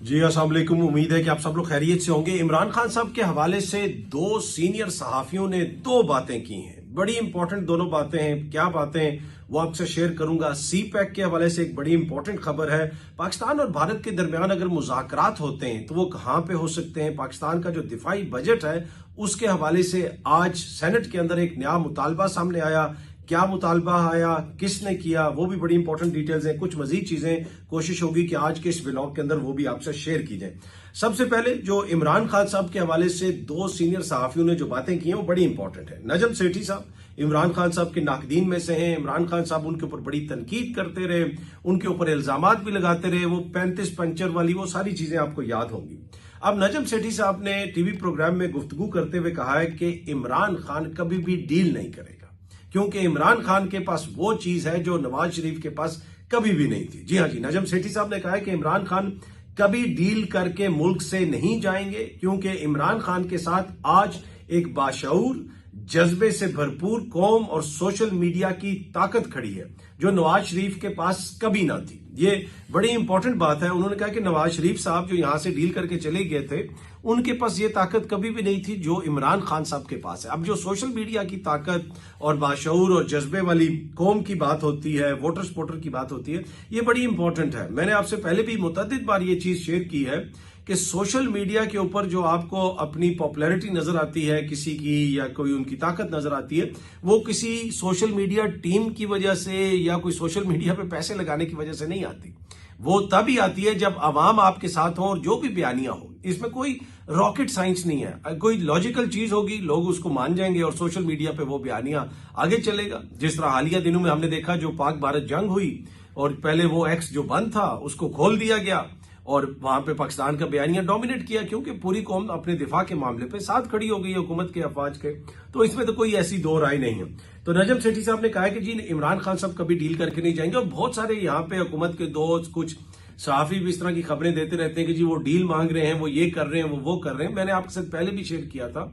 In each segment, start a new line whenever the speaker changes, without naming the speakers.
जी अस्सलाम वालेकुम। उम्मीद है कि आप सब लोग खैरियत से होंगे। इमरान खान साहब के हवाले से दो सीनियर सहाफियों ने दो बातें की हैं, बड़ी इंपॉर्टेंट दोनों बातें हैं। क्या बातें वो आपसे शेयर करूंगा। सी पैक के हवाले से एक बड़ी इंपॉर्टेंट खबर है। पाकिस्तान और भारत के दरमियान अगर मुज़ाकरात होते हैं तो वो कहां पे हो सकते हैं। पाकिस्तान का जो दिफाई बजट है उसके हवाले से आज सेनेट के अंदर एक नया मुतालबा सामने आया। क्या मुतालबा आया, किसने किया, वो भी बड़ी इंपॉर्टेंट डिटेल्स हैं। कुछ मजीद चीजें कोशिश होगी कि आज के इस व्लॉग के अंदर वो भी आपसे शेयर की जाए। सबसे पहले जो इमरान खान साहब के हवाले से दो सीनियर सहाफियों ने जो बातें की हैं वो बड़ी इंपॉर्टेंट है। नजम सेठी साहब इमरान खान साहब के नाकदीन में से हैं। इमरान खान साहब उनके ऊपर बड़ी तनकीद करते रहे, उनके ऊपर इल्जामात भी लगाते रहे। वो 35 पंचर वाली वो सारी चीजें आपको याद होंगी। अब नजम सेठी साहब ने टीवी प्रोग्राम में गुफ्तगू करते हुए कहा है कि इमरान खान कभी भी डील नहीं करेगा, क्योंकि इमरान खान के पास वो चीज है जो नवाज शरीफ के पास कभी भी नहीं थी। जी हाँ जी, नजम सेठी साहब ने कहा है कि इमरान खान कभी डील करके मुल्क से नहीं जाएंगे, क्योंकि इमरान खान के साथ आज एक बाशऊर, जज्बे से भरपूर कौम और सोशल मीडिया की ताकत खड़ी है जो नवाज शरीफ के पास कभी ना थी। ये बड़ी इंपॉर्टेंट बात है। उन्होंने कहा कि नवाज शरीफ साहब जो यहां से डील करके चले गए थे उनके पास ये ताकत कभी भी नहीं थी जो इमरान खान साहब के पास है। अब जो सोशल मीडिया की ताकत और बाशऊर और जज्बे वाली कौम की बात होती है, वोटर सपोर्टर की बात होती है, ये बड़ी इंपॉर्टेंट है। मैंने आपसे पहले भी मुतअद्दिद बार ये चीज शेयर की है कि सोशल मीडिया के ऊपर जो आपको अपनी पॉपुलैरिटी नजर आती है किसी की, या कोई उनकी ताकत नजर आती है, वो किसी सोशल मीडिया टीम की वजह से या कोई सोशल मीडिया पे पैसे लगाने की वजह से नहीं आती। वो तभी आती है जब आवाम आपके साथ हो और जो भी बयानियां हो, इसमें कोई रॉकेट साइंस नहीं है। कोई लॉजिकल चीज होगी, लोग उसको मान जाएंगे और सोशल मीडिया पे वो बयानियां आगे चलेगा। जिस तरह हालिया दिनों में हमने देखा जो पाक भारत जंग हुई और पहले वो एक्स जो बंद था उसको खोल दिया गया और वहां पे पाकिस्तान का बयानिया डोमिनेट किया, क्योंकि पूरी कौम अपने दिफा के मामले पे साथ खड़ी हो गई हुकूमत के अफवाज के। तो इसमें तो कोई ऐसी दो राय नहीं है। तो नजम सेठी साहब ने कहा कि जी इमरान खान साहब कभी डील करके नहीं जाएंगे। और बहुत सारे यहाँ पे हुकूमत के दोस्त, कुछ सहाफी भी इस तरह की खबरें देते रहते हैं कि जी वो डील मांग रहे हैं, वो ये कर रहे हैं, वो कर रहे हैं। मैंने आपके साथ पहले भी शेयर किया था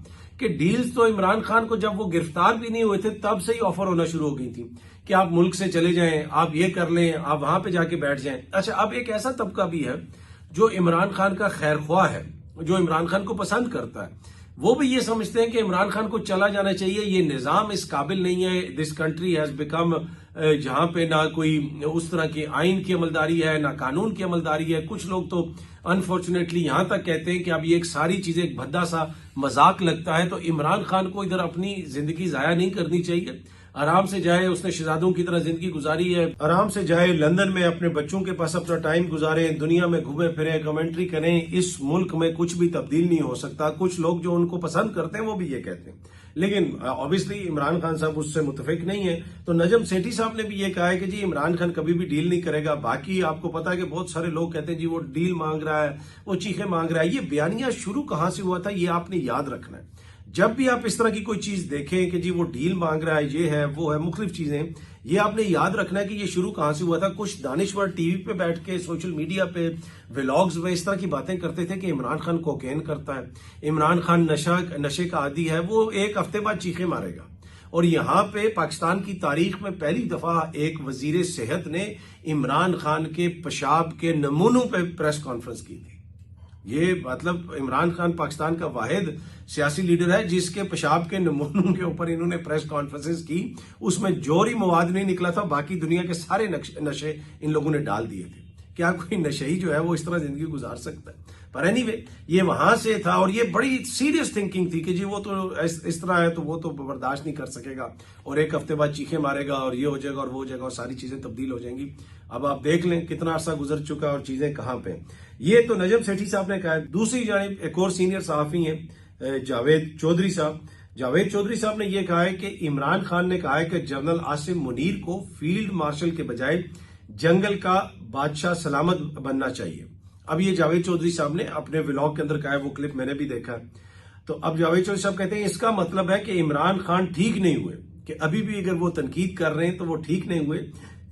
कि डील्स तो इमरान खान को जब वो गिरफ्तार भी नहीं हुए थे तब से ही ऑफर होना शुरू हो गई थी कि आप मुल्क से चले जाएं, आप ये कर लें, आप वहां पे जाके बैठ जाएं। अच्छा, अब एक ऐसा तबका भी है जो इमरान खान का खैर ख्वाह है, जो इमरान खान को पसंद करता है। वो भी ये समझते हैं कि इमरान खान को चला जाना चाहिए, ये निजाम इस काबिल नहीं है। दिस कंट्री हैज बिकम, जहां पे ना कोई उस तरह की आइन की अमलदारी है, ना कानून की अमलदारी है। कुछ लोग तो अनफॉर्चुनेटली यहां तक कहते हैं कि अब ये एक सारी चीजें एक भद्दा सा मजाक लगता है। तो इमरान खान को इधर अपनी जिंदगी जाया नहीं करनी चाहिए। आराम से जाए, उसने शहजादों की तरह जिंदगी गुजारी है, आराम से जाए लंदन में अपने बच्चों के पास अपना टाइम गुजारे, दुनिया में घूमे फिरे, कमेंट्री करें। इस मुल्क में कुछ भी तब्दील नहीं हो सकता। कुछ लोग जो उनको पसंद करते हैं वो भी ये कहते हैं, लेकिन ऑब्वियसली इमरान खान साहब उससे मुतफिक नहीं है। तो नजम सेठी साहब ने भी ये कहा है कि जी इमरान खान कभी भी डील नहीं करेगा। बाकी आपको पता है कि बहुत सारे लोग कहते हैं जी वो डील मांग रहा है, वो चीखें मांग रहा है। ये बयानिया शुरू कहां से हुआ था ये आपने याद रखना है। जब भी आप इस तरह की कोई चीज देखें कि जी वो डील मांग रहा है, ये है, वो है, मुख्तलिफ चीजें, ये आपने याद रखना है कि ये शुरू कहां से हुआ था। कुछ दानिश्वर टीवी पे बैठ के, सोशल मीडिया पे, व्लॉग्स में इस तरह की बातें करते थे कि इमरान खान कोकेन करता है, इमरान खान नशे का आदी है, वो एक हफ्ते बाद चीखें मारेगा। और यहाँ पे पाकिस्तान की तारीख में पहली दफा एक वजीर सेहत ने इमरान खान के पेशाब के नमूनों पे प्रेस कॉन्फ्रेंस की थी। ये मतलब इमरान खान पाकिस्तान का वाहिद सियासी लीडर है जिसके पेशाब के नमूनों के ऊपर इन्होंने प्रेस कॉन्फ्रेंसेस की। उसमें जोहरी मवाद नहीं निकला था, बाकी दुनिया के सारे नशे इन लोगों ने डाल दिए थे। क्या कोई नशेई जो है वो इस तरह जिंदगी गुजार सकता है? पर एनीवे, ये वहां से था और ये बड़ी सीरियस थिंकिंग थी कि जी वो तो इस तरह है तो वो तो बर्दाश्त नहीं कर सकेगा और एक हफ्ते बाद चीखें मारेगा और ये हो जाएगा और वो हो जाएगा और सारी चीजें तब्दील हो जाएंगी। अब आप देख लें कितना अरसा गुजर चुका है और चीजें कहां पे। ये तो नजम सेठी साहब ने कहा। दूसरी जानिब एक और सीनियर सहाफी हैं जावेद चौधरी साहब। जावेद चौधरी साहब ने यह कहा है कि इमरान खान ने कहा है कि जनरल आसिम मुनीर को फील्ड मार्शल के बजाय जंगल का बादशाह सलामत बनना चाहिए। अब ये जावेद चौधरी साहब ने अपने व्लॉग के अंदर कहा है, वो क्लिप मैंने भी देखा। तो अब जावेद चौधरी साहब कहते हैं इसका मतलब है कि इमरान खान ठीक नहीं हुए, कि अभी भी अगर वो तनकीद कर रहे हैं तो वो ठीक नहीं हुए।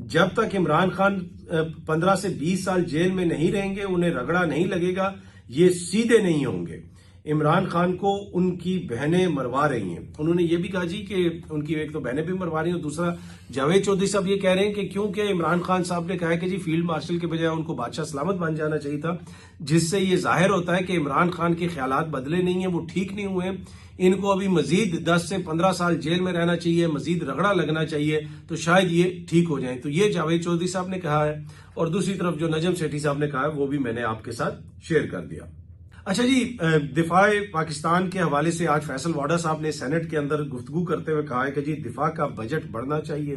जब तक इमरान खान 15 से 20 साल जेल में नहीं रहेंगे, उन्हें रगड़ा नहीं लगेगा, ये सीधे नहीं होंगे। इमरान खान को उनकी बहनें मरवा रही हैं। उन्होंने ये भी कहा जी कि उनकी एक तो बहनें भी मरवा रही हैं और दूसरा जावेद चौधरी साहब ये कह रहे हैं कि क्योंकि इमरान खान साहब ने कहा है कि जी फील्ड मार्शल के बजाय उनको बादशाह सलामत बन जाना चाहिए था, जिससे ये जाहिर होता है कि इमरान खान के ख्यालात बदले नहीं है, वो ठीक नहीं हुए। इनको अभी मजीद 10 से 15 साल जेल में रहना चाहिए, मजीद रगड़ा लगना चाहिए, तो शायद ये ठीक हो जाए। तो ये जावेद चौधरी साहब ने कहा है और दूसरी तरफ जो नजम सेठी साहब ने कहा है वो भी मैंने आपके साथ शेयर कर दिया। अच्छा जी, दिफाए पाकिस्तान के हवाले से आज फैसल वाडा साहब ने सेनेट के अंदर गुफ्तगू करते हुए कहा है कि जी दिफा का बजट बढ़ना चाहिए,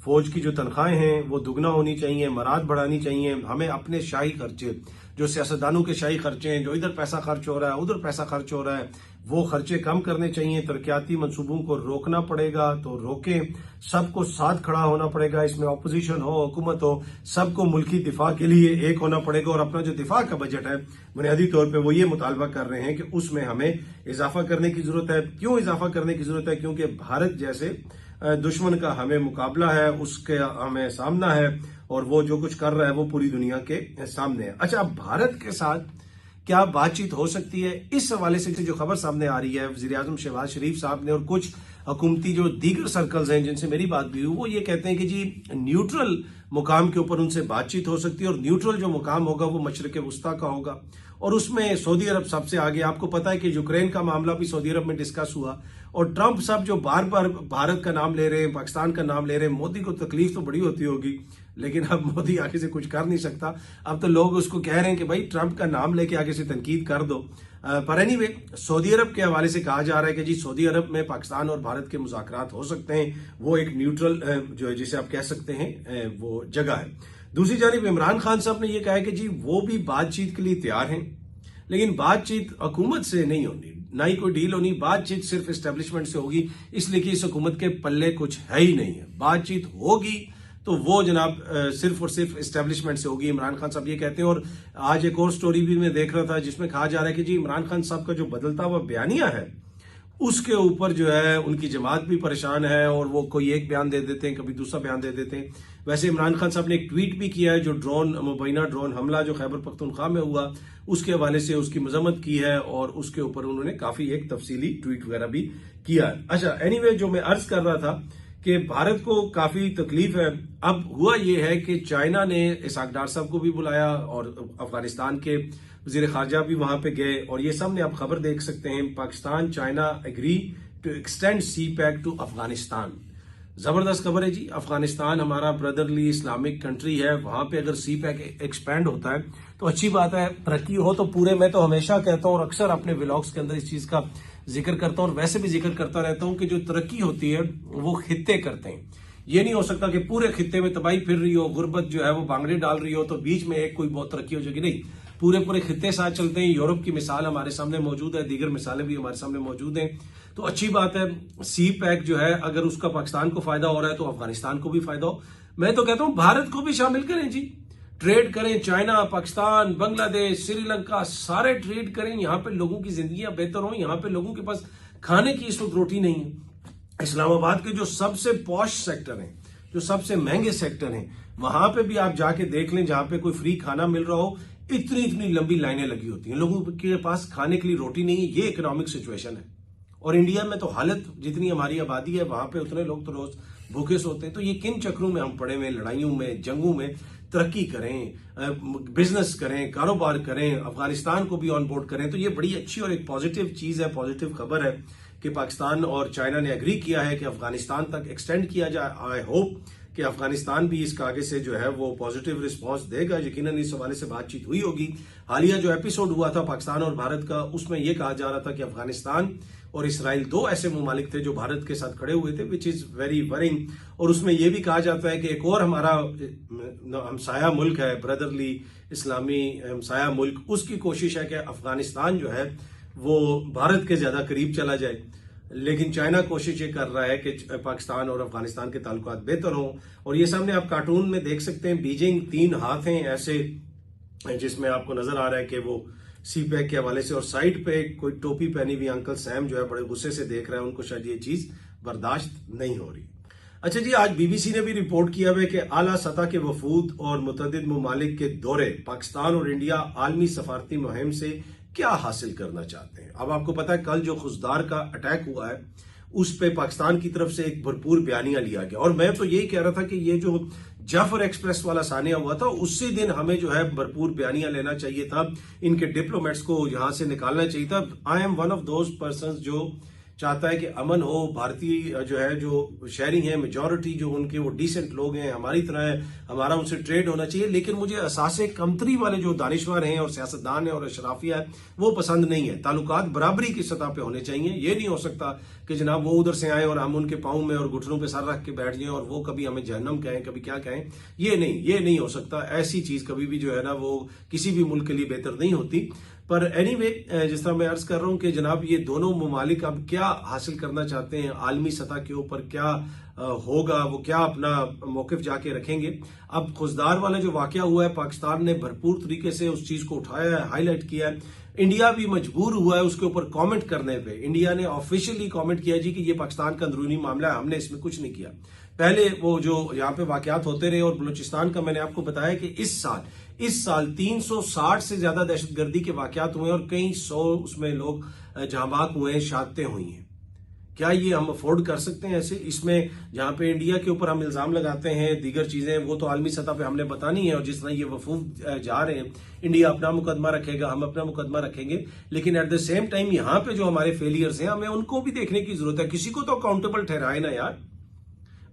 फौज की जो तनख्वाहें हैं वो दुगना होनी चाहिए, मराद बढ़ानी चाहिए। हमें अपने शाही खर्चे, जो सियासतदानों के शाही खर्चे हैं, जो इधर पैसा खर्च हो रहा है उधर पैसा खर्च हो रहा है, वो खर्चे कम करने चाहिए। तरक्याती मंसूबों को रोकना पड़ेगा तो रोकें, सबको साथ खड़ा होना पड़ेगा, इसमें अपोजिशन हो हुकूमत हो, सबको मुल्की दिफा के लिए एक होना पड़ेगा। और अपना जो दिफा का बजट है बुनियादी तौर पर वो ये मुतालबा कर रहे हैं कि उसमें हमें इजाफा करने की जरूरत है। क्यों इजाफा करने की जरूरत है? क्योंकि भारत जैसे दुश्मन का हमें मुकाबला है, उसके हमें सामना है और वो जो कुछ कर रहा है वो पूरी दुनिया के सामने है। अच्छा, अब भारत के साथ क्या बातचीत हो सकती है? इस हवाले से जो खबर सामने आ रही है, वजीर आजम शहबाज शरीफ साहब ने और कुछ हुकूमती जो दीगर सर्कल्स हैं जिनसे मेरी बात भी हुई, वो ये कहते हैं कि जी न्यूट्रल मुकाम के ऊपर उनसे बातचीत हो सकती है और न्यूट्रल जो मुकाम होगा वो मशरक वस्ता का होगा और उसमें सऊदी अरब सबसे आगे। आपको पता है कि यूक्रेन का मामला भी सऊदी अरब में डिस्कस हुआ और ट्रंप साहब जो बार बार भारत का नाम ले रहे हैं, पाकिस्तान का नाम ले रहे हैं, मोदी को तकलीफ तो बड़ी होती होगी, लेकिन अब मोदी आगे से कुछ कर नहीं सकता। अब तो लोग उसको कह रहे हैं कि भाई ट्रंप का नाम लेके आगे से तनकीद कर दो। पर एनीवे, सऊदी अरब के हवाले से कहा जा रहा है कि जी सऊदी अरब में पाकिस्तान और भारत के मुज़ाकरात हो सकते हैं, वो एक न्यूट्रल जो है जिसे आप कह सकते हैं वो जगह है। दूसरी जानिब इमरान खान साहब ने यह कहा है कि जी वो भी बातचीत के लिए तैयार हैं, लेकिन बातचीत हुकूमत से नहीं होनी, ना ही कोई डील होनी, बातचीत सिर्फ एस्टेब्लिशमेंट से होगी, इसलिए कि इस हुकूमत के पल्ले कुछ है ही नहीं है। बातचीत होगी तो वो जनाब सिर्फ और सिर्फ एस्टेब्लिशमेंट से होगी, इमरान खान साहब ये कहते हैं। और आज एक और स्टोरी भी मैं देख रहा था जिसमें कहा जा रहा है कि जी इमरान खान साहब का जो बदलता हुआ बयानिया है उसके ऊपर जो है उनकी जमात भी परेशान है और वो कोई एक बयान दे देते हैं, कभी दूसरा बयान दे देते हैं। वैसे इमरान खान साहब ने एक ट्वीट भी किया है जो मुबैना ड्रोन हमला जो खैबर पख्तूनख्वा में हुआ उसके हवाले से उसकी मजम्मत की है और उसके ऊपर उन्होंने काफी एक तफसीली ट्वीट वगैरह भी किया है। अच्छा, एनीवे, जो मैं अर्ज कर रहा था कि भारत को काफी तकलीफ है। अब हुआ यह है कि चाइना ने इसहाक डार साहब को भी बुलाया और अफगानिस्तान के वजीर खारजा भी वहां पे गए और ये सामने आप खबर देख सकते हैं, Pakistan China agree to extend CPEC to Afghanistan. जबरदस्त खबर है जी। अफगानिस्तान हमारा ब्रदरली इस्लामिक कंट्री है, वहां पे अगर सी पैक एक्सपेंड होता है तो अच्छी बात है, तरक्की हो तो पूरे। मैं तो हमेशा कहता हूं और अक्सर अपने व्लॉग्स के अंदर इस चीज का जिक्र करता हूं और वैसे भी जिक्र करता रहता हूं कि जो तरक्की होती है वो खित्ते करते हैं। ये नहीं हो सकता कि पूरे खित्ते में तबाही फिर रही हो, गुर्बत जो है वो बांगड़े डाल रही हो तो बीच में एक कोई बहुत तरक्की हो जाएगी। नहीं, पूरे खित्ते साथ चलते हैं। यूरोप की मिसाल हमारे सामने मौजूद है, दीगर मिसालें भी हमारे सामने मौजूद हैं, तो अच्छी बात है। सी पैक जो है अगर उसका पाकिस्तान को फायदा हो रहा है तो अफगानिस्तान को भी फायदा हो। मैं तो कहता हूं भारत को भी शामिल करें जी, ट्रेड करें, चाइना, पाकिस्तान, बांग्लादेश, श्रीलंका, सारे ट्रेड करें। यहाँ पे लोगों की जिंदगियां बेहतर हो, यहाँ पे लोगों के पास खाने की इस वक्त रोटी नहीं है। इस्लामाबाद के जो सबसे पॉश सेक्टर हैं, जो सबसे महंगे सेक्टर हैं, वहां पे भी आप जाके देख लें, जहां पे कोई फ्री खाना मिल रहा हो, इतनी लंबी लाइनें लगी होती हैं, लोगों के पास खाने के लिए रोटी नहीं है। ये इकोनॉमिक सिचुएशन है और इंडिया में तो हालत, जितनी हमारी आबादी है वहां पे उतने लोग तो रोज भूखे सोते हैं। तो ये किन चक्रों में हम पड़े हुए, लड़ाइयों में, जंगों में। तरक्की करें, बिजनेस करें, कारोबार करें, अफगानिस्तान को भी ऑन बोर्ड करें। तो ये बड़ी अच्छी और एक पॉजिटिव चीज है, पॉजिटिव खबर है कि पाकिस्तान और चाइना ने एग्री किया है कि अफगानिस्तान तक एक्सटेंड किया जाए। आई होप कि अफगानिस्तान भी इसका आगे से जो है वो पॉजिटिव रिस्पांस देगा। यकीनन इस हवाले से बातचीत हुई होगी। हालिया जो एपिसोड हुआ था पाकिस्तान और भारत का, उसमें यह कहा जा रहा था कि अफगानिस्तान और इसराइल दो ऐसे ममालिक थे जो भारत के साथ खड़े हुए थे, विच इज वेरी वरिंग। और उसमें यह भी कहा जाता है कि एक और हमारा हमसाया मुल्क है, ब्रदरली इस्लामी हमसाया मुल्क, उसकी कोशिश है कि अफगानिस्तान जो है वो भारत के ज्यादा करीब चला जाए। लेकिन चाइना कोशिश ये कर रहा है कि पाकिस्तान और अफगानिस्तान के ताल्लुकात बेहतर हों। और ये सामने आप कार्टून में देख सकते हैं, बीजिंग 3 हाथ हैं ऐसे, जिसमें आपको नजर आ रहा है कि वो सी पैक के हवाले से, और साइड पे कोई टोपी पहनी हुई अंकल सैम जो है बड़े गुस्से से देख रहा है, उनको शायद ये चीज बर्दाश्त नहीं हो रही। अच्छा जी, आज बीबीसी ने भी रिपोर्ट किया है कि आला सतह के वफूद और मुतअद्दिद ममालिक के दौरे पाकिस्तान और इंडिया आलमी सफारती मुहिम से क्या हासिल करना चाहते हैं। अब आपको पता है कल जो खुजदार का अटैक हुआ है उस पे पाकिस्तान की तरफ से एक भरपूर बयानिया लिया गया, और मैं तो यही कह रहा था कि ये जो जाफर एक्सप्रेस वाला सानिया हुआ था उसी दिन हमें जो है भरपूर बयानिया लेना चाहिए था, इनके डिप्लोमेट्स को यहां से निकालना चाहिए था। I am one of those person जो चाहता है कि अमन हो, भारतीय जो है जो शहरी हैं मेजॉरिटी जो उनके वो डिसेंट लोग हैं, हमारी तरह है, हमारा उनसे ट्रेड होना चाहिए। लेकिन मुझे असासे कमतरी वाले जो दानिशवर हैं और सियासतदान हैं और अशराफिया है वो पसंद नहीं है। ताल्लुकात बराबरी की सतह पे होने चाहिए। ये नहीं हो सकता कि जनाब वो उधर से आए और हम उनके पाँव में और घुटनों पे सर रख के बैठ जाएं और वो कभी हमें जहन्नम कहें कभी क्या कहें। ये नहीं हो सकता। ऐसी चीज कभी भी जो है ना वो किसी भी मुल्क के लिए बेहतर नहीं होती। पर एनीवे जिस तरह मैं अर्ज कर रहा हूं कि जनाब ये दोनों ममालिक अब क्या हासिल करना चाहते हैं, आलमी सतह के ऊपर क्या होगा, वो क्या अपना मौकिफ जाके रखेंगे। अब खुजदार वाला जो वाकया हुआ है पाकिस्तान ने भरपूर तरीके से उस चीज को उठाया है, हाईलाइट किया है। इंडिया भी मजबूर हुआ है उसके ऊपर कमेंट करने पे। इंडिया ने ऑफिशियली कमेंट किया जी कि ये पाकिस्तान का अंदरूनी मामला है, हमने इसमें कुछ नहीं किया। पहले वो जो यहाँ पे वाकयात होते रहे, और बलूचिस्तान का मैंने आपको बताया कि इस साल 360 से ज्यादा दहशतगर्दी के वाकयात हुए और कई 100 उसमें लोग जहां हुए हैं, शहादतें हुई हैं। क्या ये हम अफोर्ड कर सकते हैं ऐसे? इसमें जहां पे इंडिया के ऊपर हम इल्जाम लगाते हैं, दीगर चीजें वो तो आलमी सतह पे हमने बतानी है, और जिस तरह ये वफूद जा रहे हैं, इंडिया अपना मुकदमा रखेगा, हम अपना मुकदमा रखेंगे। लेकिन एट द सेम टाइम यहाँ पे जो हमारे फेलियर्स हैं हमें उनको भी देखने की जरूरत है। किसी को तो अकाउंटेबल ठहराए ना यार।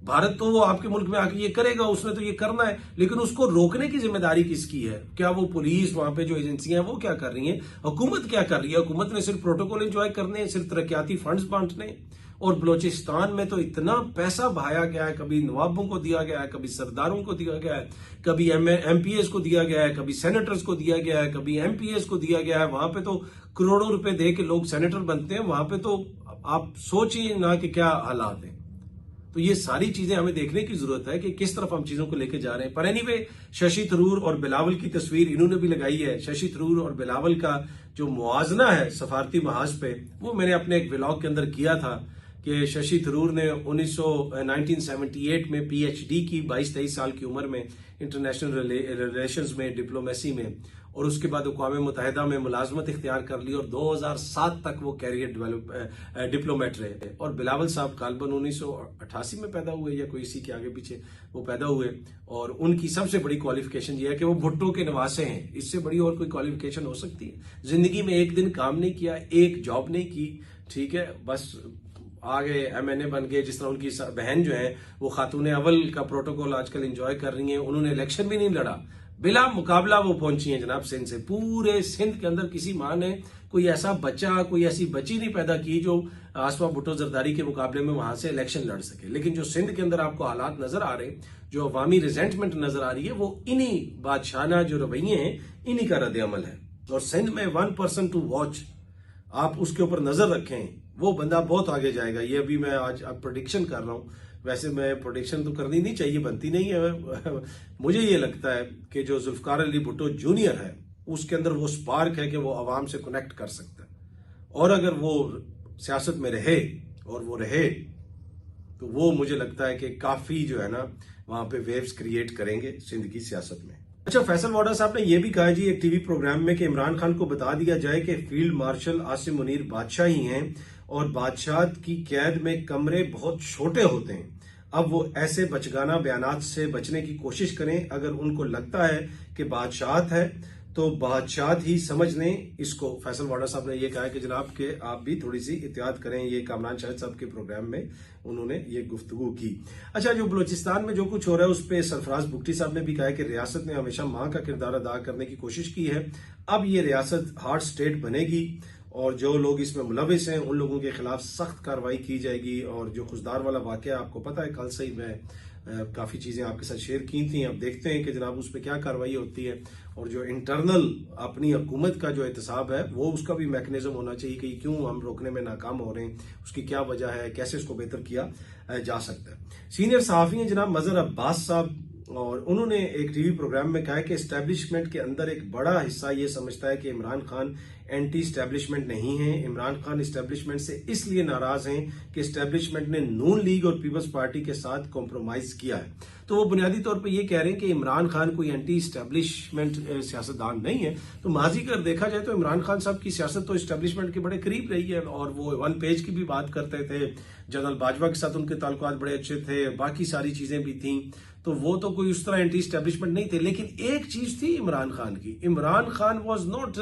भारत तो वो आपके मुल्क में आके ये करेगा, उसने तो ये करना है, लेकिन उसको रोकने की जिम्मेदारी किसकी है? क्या वो पुलिस, वहां पे जो एजेंसियां हैं वो क्या कर रही हैं? हुकूमत क्या कर रही है? हुकूमत ने सिर्फ प्रोटोकॉल एंजॉय करने हैं, सिर्फ तरक्याती फंड्स बांटने। और बलोचिस्तान में तो इतना पैसा बहाया गया है, कभी नवाबों को दिया गया है, कभी सरदारों को दिया गया है, कभी एमपीएस को दिया गया है, कभी सेनेटर्स को दिया गया है, कभी एमपीएस को दिया गया है। वहां पे तो करोड़ों रुपए दे के लोग सेनेटर बनते हैं। वहां पे तो आप सोचिए ना कि क्या हालात है। तो ये सारी चीजें हमें देखने की जरूरत है कि किस तरफ हम चीजों को लेकर जा रहे हैं। पर एनीवे, शशि थरूर और बिलावल की तस्वीर इन्होंने भी लगाई है। शशि थरूर और बिलावल का जो मुआजना है सफारती महाज पे, वो मैंने अपने एक व्लॉग के अंदर किया था कि शशि थरूर ने 1978 में पीएचडी की 22-23 साल की उम्र में इंटरनेशनल रिलेशंस में, डिप्लोमेसी में, और उसके बाद अक़वाम मुत्तहिदा में मुलाजमत इख्तियार कर ली और 2007 तक वो कैरियर डिप्लोमेट रहे। और बिलावल साहब गालबन 1988 में पैदा हुए या कोई इसी के आगे पीछे वो पैदा हुए, और उनकी सबसे बड़ी क्वालिफिकेशन ये है कि वो भुट्टो के निवासी हैं। इससे बड़ी और कोई क्वालिफिकेशन हो सकती है? जिंदगी में एक दिन काम नहीं किया, एक जॉब नहीं की, ठीक है, बस आगे एमएनए बन गए। जिस तरह उनकी बहन जो है वो खातून अव्वल का प्रोटोकॉल आजकल एंजॉय कर रही हैं, उन्होंने इलेक्शन भी नहीं लड़ा, बिला मुकाबला वो पहुंची हैं जनाब सिंध से। पूरे सिंध के अंदर किसी मां ने कोई ऐसा बच्चा, कोई ऐसी बच्ची नहीं पैदा की जो आसमा भुट्टो जरदारी के मुकाबले में वहां से इलेक्शन लड़ सके। लेकिन जो सिंध के अंदर आपको हालात नजर आ रहे हैं, जो अवामी रिजेंटमेंट नजर आ रही है, वो इन्हीं बादशाना जो रवैये हैं इन्हीं का रद्द अमल है। और सिंध में 1 पर्सन टू वॉच, आप उसके ऊपर नजर रखें, वो बंदा बहुत आगे जाएगा। ये अभी मैं आज अब प्रेडिक्शन कर रहा हूं। वैसे मैं प्रोडिक्शन तो करनी नहीं चाहिए, बनती नहीं है। मुझे ये लगता है कि जो जुल्फकार अली भुट्टो जूनियर है उसके अंदर वो स्पार्क है कि वो आवाम से कनेक्ट कर सकता है, और अगर वो सियासत में रहे और वो रहे तो वो मुझे लगता है कि काफी जो है ना वहां पे वेव्स क्रिएट करेंगे सिंध की सियासत में। अच्छा, फैसल वाडा साहब ने यह भी कहा जी एक टीवी प्रोग्राम में कि इमरान खान को बता दिया जाए कि फील्ड मार्शल आसिम मुनीर बादशाह ही हैं और बादशाह की कैद में कमरे बहुत छोटे होते हैं। अब वो ऐसे बचगाना बयानात से बचने की कोशिश करें। अगर उनको लगता है कि बादशाहत है तो बादशाह ही समझ लें इसको। फैसल वाडा साहब ने यह कहा है कि जनाब के आप भी थोड़ी सी एहतियात करें। ये कामरान शाहिद साहब के प्रोग्राम में उन्होंने ये गुफ्तगू की। अच्छा, जो बलूचिस्तान में जो कुछ हो रहा है उस पर सरफराज बुगटी साहब ने भी कहा है कि रियासत ने हमेशा मां का किरदार अदा करने की कोशिश की है। अब ये रियासत हार्ड स्टेट बनेगी और जो लोग इसमें मुलविस हैं उन लोगों के खिलाफ सख्त कार्रवाई की जाएगी। और जो खुजदार वाला वाकया आपको पता है, कल से ही मैं काफी चीजें आपके साथ शेयर की थी। अब देखते हैं कि जनाब उस पर क्या कार्रवाई होती है, और जो इंटरनल अपनी हुकूमत का जो एहतसाब है वो उसका भी मैकेनिज्म होना चाहिए कि क्यों हम रोकने में नाकाम हो रहे हैं, उसकी क्या वजह है, कैसे इसको बेहतर किया जा सकता है। सीनियर सहाफी हैं जनाब मजहर अब्बास साहब, और उन्होंने एक टीवी प्रोग्राम में कहा है कि एस्टेब्लिशमेंट के अंदर एक बड़ा हिस्सा ये समझता है कि इमरान खान एंटी एस्टेब्लिशमेंट नहीं है। इमरान खान एस्टेब्लिशमेंट से इसलिए नाराज हैं कि एस्टेब्लिशमेंट ने नून लीग और पीपल्स पार्टी के साथ कॉम्प्रोमाइज किया है। तो वो बुनियादी तौर पर ये कह रहे हैं कि इमरान खान कोई एंटी एस्टेब्लिशमेंट सियासतदान नहीं है। तो माजी कर देखा जाए तो इमरान खान साहब की सियासत तो एस्टेब्लिशमेंट के बड़े करीब रही है, और वो वन पेज की भी बात करते थे, जनरल बाजवा के साथ उनके ताल्लुकात बड़े अच्छे थे, बाकी सारी चीजें भी थी। तो वो तो कोई उस तरह एंटी एस्टेब्लिशमेंट नहीं थे। लेकिन एक चीज थी इमरान खान की, Imran Khan was not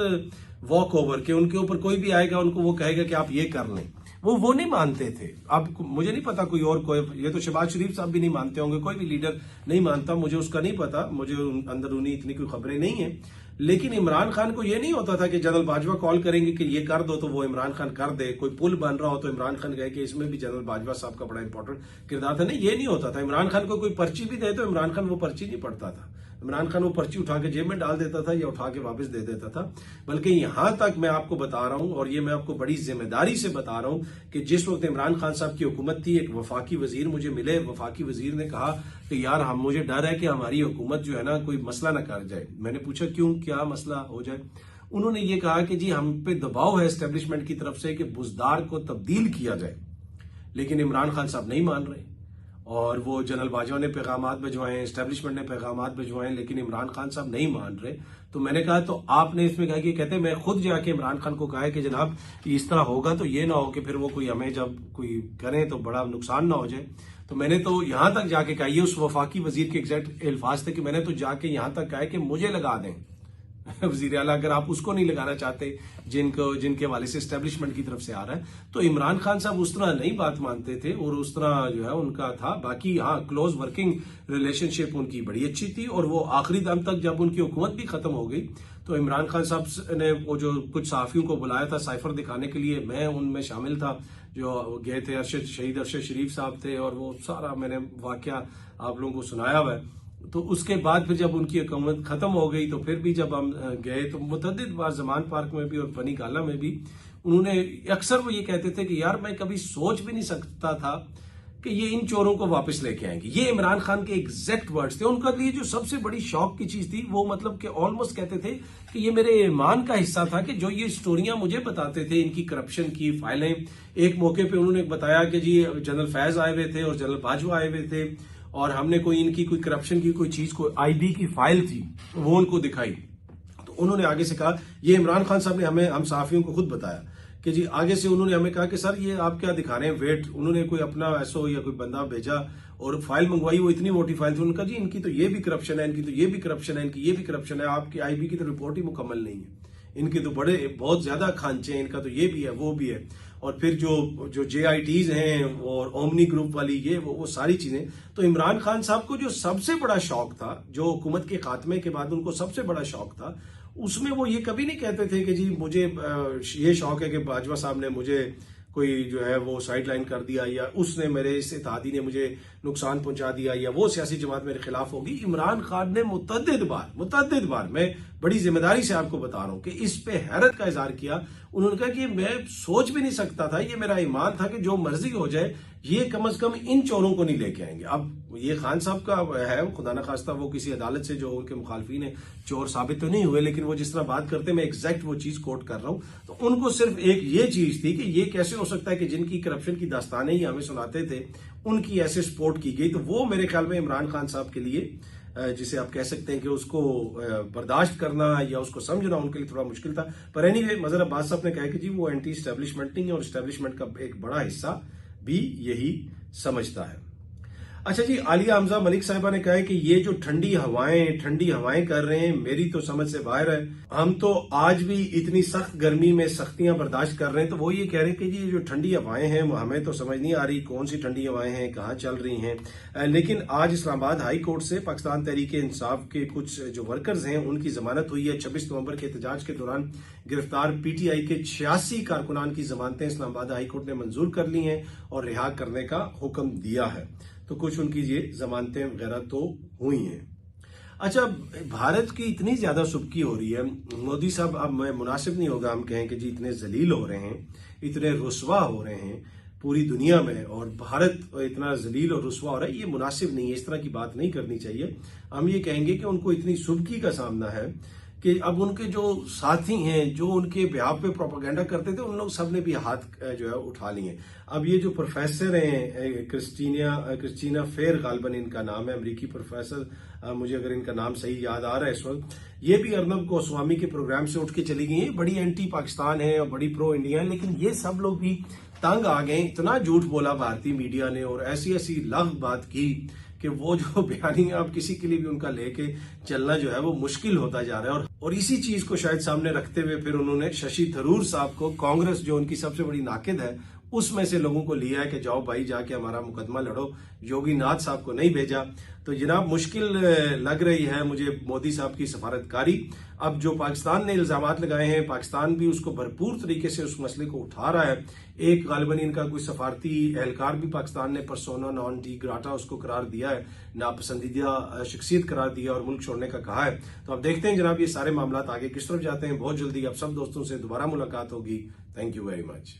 walk over, के उनके ऊपर कोई भी आएगा उनको वो कहेगा कि आप ये कर लें, वो नहीं मानते थे। अब मुझे नहीं पता कोई और कोई, ये तो शहबाज शरीफ साहब भी नहीं मानते होंगे, कोई भी लीडर नहीं मानता, मुझे उसका नहीं पता, मुझे अंदरूनी इतनी कोई खबरें नहीं है। लेकिन इमरान खान को ये नहीं होता था कि जनरल बाजवा कॉल करेंगे कि ये कर दो तो वो इमरान खान कर दे, कोई पुल बन रहा हो तो इमरान खान कहे कि इसमें भी जनरल बाजवा साहब का बड़ा इंपॉर्टेंट किरदार था। नहीं, ये नहीं होता था। इमरान खान को कोई पर्ची भी दे तो इमरान खान वो पर्ची नहीं पढ़ता था। इमरान खान वो पर्ची उठा के जेब में डाल देता था या उठा के वापस दे देता था। बल्कि यहां तक मैं आपको बता रहा हूं, और ये मैं आपको बड़ी जिम्मेदारी से बता रहा हूं, कि जिस वक्त इमरान खान साहब की हुकूमत थी, एक वफाकी वजीर मुझे मिले। वफाकी वजीर ने कहा कि यार मुझे डर है कि हमारी हुकूमत जो है ना कोई मसला ना कर जाए। मैंने पूछा क्यों, क्या मसला हो जाए? उन्होंने ये कहा कि जी हम पे दबाव है एस्टेब्लिशमेंट की तरफ से कि बुजदार को तब्दील किया जाए। लेकिन इमरान खान साहब नहीं मान रहे, और वो जनरल बाजवा ने पैगामात भिजवाए, एस्टेब्लिशमेंट ने पैगामात भिजवाए, लेकिन इमरान खान साहब नहीं मान रहे। तो मैंने कहा तो आपने इसमें कहा कि कहते मैं खुद जाके इमरान खान को कहा है कि जनाब इस तरह होगा तो ये ना हो कि फिर वो कोई हमें जब कोई करें तो बड़ा नुकसान ना हो जाए। तो मैंने तो यहां तक जाके कहा, ये उस वफाकी वजीर के एग्जैक्ट अल्फाज थे कि मैंने तो जाके यहां तक कहा है कि मुझे लगा दें वजीर आला, अगर आप उसको नहीं लगाना चाहते जिनके हवाले से एस्टेब्लिशमेंट की तरफ से आ रहा है। तो इमरान खान साहब उस तरह नहीं बात मानते थे, और उस तरह जो है उनका था। बाकी हाँ, क्लोज वर्किंग रिलेशनशिप उनकी बड़ी अच्छी थी, और वो आखिरी दम तक जब उनकी हुकूमत भी खत्म हो गई तो इमरान खान साहब ने वो जो कुछ सहाफियों को बुलाया था साइफर दिखाने के लिए, मैं उनमें शामिल था, जो गए थे। शहीद अरशद शरीफ साहब थे, और वो सारा मैंने वाकया आप लोगों को सुनाया हुआ है। तो उसके बाद फिर जब उनकी हुकूमत खत्म हो गई तो फिर भी जब हम गए तो मुतअद्दिद बार जमान पार्क में भी और फनी गाला में भी उन्होंने अक्सर वो ये कहते थे कि यार मैं कभी सोच भी नहीं सकता था कि ये इन चोरों को वापस लेके आएंगे। ये इमरान खान के एग्जैक्ट वर्ड्स थे। उनका लिए जो सबसे बड़ी शौक की चीज थी वो मतलब कि ऑलमोस्ट कहते थे कि ये मेरे ईमान का हिस्सा था कि जो ये स्टोरियां मुझे बताते थे इनकी करप्शन की फाइलें। एक मौके पे उन्होंने बताया कि जी जनरल फैज आए हुए थे और जनरल बाजवा आए हुए थे, और हमने कोई इनकी कोई करप्शन की कोई चीज, कोई आईबी की फाइल थी वो उनको दिखाई। तो उन्होंने आगे से कहा, ये इमरान खान साहब ने हम सहाफियों को खुद बताया कि जी आगे से उन्होंने हमें कहा कि सर ये आप क्या दिखा रहे हैं वेट। उन्होंने कोई अपना एसओ या कोई बंदा भेजा और फाइल मंगवाई, वो इतनी मोटी फाइल थी। उनका जी इनकी तो ये भी करप्शन है, इनकी तो ये भी करप्शन है, इनकी ये भी करप्शन है, आपकी आईबी की तो रिपोर्ट ही मुकम्मल नहीं है, इनके तो बड़े बहुत ज्यादा खांचे हैं, इनका तो ये भी है वो भी है। और फिर जो JITs हैं और ओमनी ग्रुप वाली ये वो सारी चीजें। तो इमरान खान साहब को जो सबसे बड़ा शौक था, जो हुकूमत के खात्मे के बाद उनको सबसे बड़ा शौक था, उसमें वो ये कभी नहीं कहते थे कि जी मुझे ये शौक है कि बाजवा साहब ने मुझे कोई जो है वो साइडलाइन कर दिया, या उसने मेरे इस इत्तेहादी ने मुझे नुकसान पहुंचा दिया, या वो सियासी जमात मेरे खिलाफ होगी। इमरान खान ने मुतअद्दिद बार मैं बड़ी जिम्मेदारी से आपको बता रहा हूं कि इस पे हैरत का इजहार किया। उन्होंने कहा कि मैं सोच भी नहीं सकता था, ये मेरा ईमान था कि जो मर्जी हो जाए ये कम से कम इन चोरों को नहीं लेके आएंगे। अब ये खान साहब का है, खुदा न खास्ता वो किसी अदालत से जो उनके मुखालफिन है चोर साबित तो नहीं हुए, लेकिन वो जिस तरह बात करते मैं एग्जैक्ट वो चीज कोट कर रहा हूं। तो उनको सिर्फ एक ये चीज थी कि ये कैसे हो सकता है कि जिनकी करप्शन की दास्तानें ही हमें सुनाते थे उनकी ऐसे सपोर्ट की गई। तो वो मेरे ख्याल में इमरान खान साहब के लिए, जिसे आप कह सकते हैं कि उसको बर्दाश्त करना या उसको समझना उनके लिए थोड़ा मुश्किल था। पर एनीवे मजहर अब्बास साहब ने कहा कि जी वो एंटी एस्टेब्लिशमेंट नहीं है, और एस्टेब्लिशमेंट का एक बड़ा हिस्सा भी यही समझता है। अच्छा जी, आलिया हमजा मलिक साहिबा ने कहा है कि ये जो ठंडी हवाएं कर रहे हैं मेरी तो समझ से बाहर है। हम तो आज भी इतनी सख्त गर्मी में सख्तियां बर्दाश्त कर रहे हैं। तो वो ये कह रहे हैं कि जी ये जो ठंडी हवाएं हैं वो हमें तो समझ नहीं आ रही कौन सी ठंडी हवाएं हैं, कहाँ चल रही हैं। लेकिन आज इस्लामाबाद हाई कोर्ट से पाकिस्तान तहरीक इंसाफ के कुछ जो वर्कर्स हैं उनकी जमानत हुई है। 26 नवंबर के एहतजाज के दौरान गिरफ्तार PTI के 86 कारकुनान की जमानतें इस्लामाबाद हाई कोर्ट ने मंजूर कर ली हैं और रिहा करने का हुक्म दिया है। तो कुछ उनकी ये जमानतें वगैरह तो हुई हैं। अच्छा, भारत की इतनी ज्यादा सुबकी हो रही है, मोदी साहब अब मुनासिब नहीं होगा हम कहें कि जी इतने जलील हो रहे हैं, इतने रुसवा हो रहे हैं। पूरी दुनिया में, और भारत इतना जलील और रुस्वा हो रहा है, ये मुनासिब नहीं है। इस तरह की बात नहीं करनी चाहिए। हम ये कहेंगे कि उनको इतनी सुबकी का सामना है कि अब उनके जो साथी हैं, जो उनके बिहाफ पे प्रोपेगेंडा करते थे, उन लोग सब ने भी हाथ जो है उठा लिए। अब ये जो प्रोफेसर हैं, क्रिस्टीना फेयर गालबन इनका नाम है, अमेरिकी प्रोफेसर, मुझे अगर इनका नाम सही याद आ रहा है इस वक्त, ये भी अर्नब गोस्वामी के प्रोग्राम से उठ के चली गई हैं। बड़ी एंटी पाकिस्तान है और बड़ी प्रो इंडिया है, लेकिन ये सब लोग भी तंग आ गए। इतना झूठ बोला भारतीय मीडिया ने और ऐसी ऐसी लग बात की कि वो जो बयानी अब किसी के लिए भी उनका लेके चलना जो है वो मुश्किल होता जा रहा है। और इसी चीज को शायद सामने रखते हुए फिर उन्होंने शशि थरूर साहब को, कांग्रेस जो उनकी सबसे बड़ी नाकिद है, उसमें से लोगों को लिया है कि जाओ भाई जाके हमारा मुकदमा लड़ो। योगी नाथ साहब को नहीं भेजा। तो जनाब मुश्किल लग रही है मुझे मोदी साहब की सफारतकारी। अब जो पाकिस्तान ने इल्जाम लगाए हैं, पाकिस्तान भी उसको भरपूर तरीके से उस मसले को उठा रहा है। एक गालिबन इनका कोई सफारती एहलकार भी पाकिस्तान ने परसोना नॉन डी ग्राटा उसको करार दिया है, नापसंदीदा शख्सियत करार दिया और मुल्क छोड़ने का कहा है। तो अब देखते हैं जनाब ये सारे मामला आगे किस तरफ जाते हैं। बहुत जल्दी आप सब दोस्तों से दोबारा मुलाकात होगी। Thank you very much.